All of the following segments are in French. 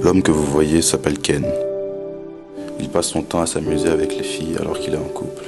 L'homme que vous voyez s'appelle Kenn. Il passe son temps à s'amuser avec les filles alors qu'il est en couple.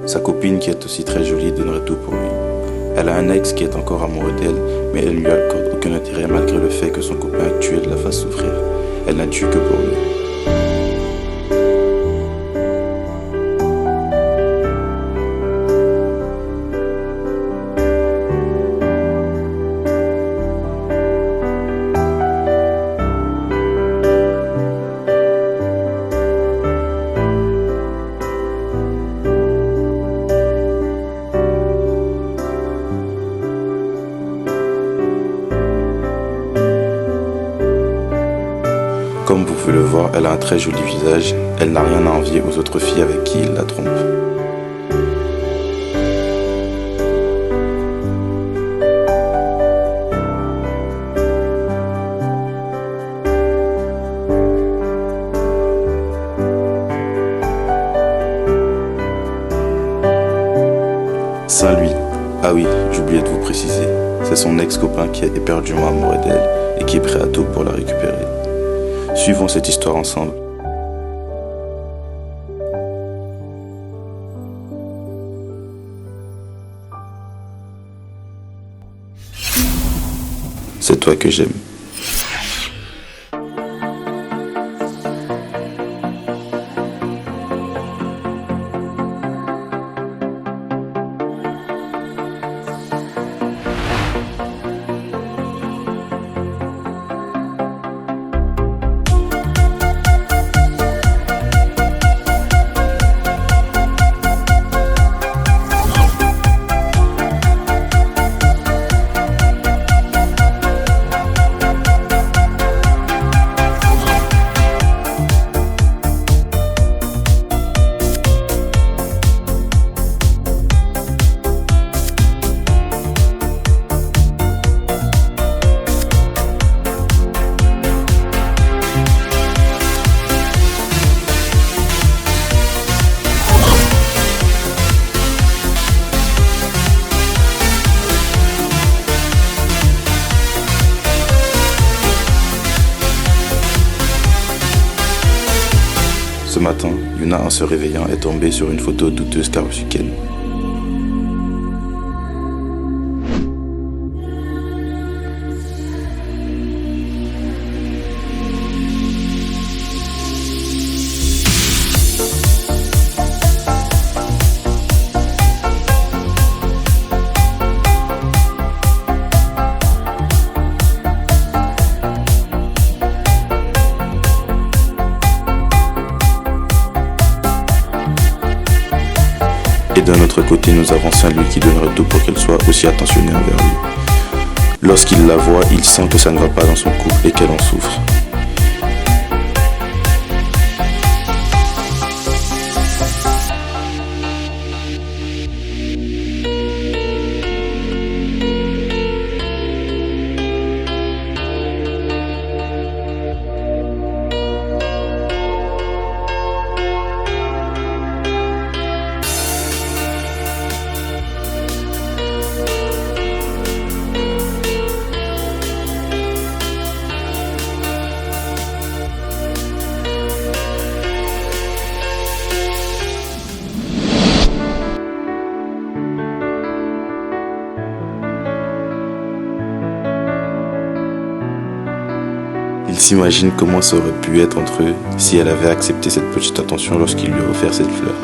Sa copine, qui est aussi très jolie, donnerait tout pour lui. Elle a un ex qui est encore amoureux d'elle, mais elle ne lui accorde aucun intérêt malgré le fait que son copain actuel la fasse souffrir. Elle n'a tué que pour lui. Comme vous pouvez le voir, elle a un très joli visage. Elle n'a rien à envier aux autres filles avec qui il la trompe. Saint-Louis. Ah oui, j'oubliais de vous préciser. C'est son ex-copain qui est éperdument amoureux d'elle et qui est prêt à tout pour la récupérer. Suivons cette histoire ensemble. C'est toi que j'aime. Ce matin, Yuna, en se réveillant, est tombée sur une photo douteuse qu'a reçue Kenn. Et d'un autre côté, nous avons Saint-Louis qui donnerait tout pour qu'elle soit aussi attentionnée envers lui. Lorsqu'il la voit, il sent que ça ne va pas dans son couple et qu'elle en souffre. Il s'imagine comment ça aurait pu être entre eux si elle avait accepté cette petite attention lorsqu'il lui a offert cette fleur.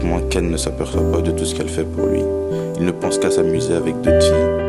Malheureusement, Kenn ne s'aperçoit pas de tout ce qu'elle fait pour lui. Il ne pense qu'à s'amuser avec d'autres filles.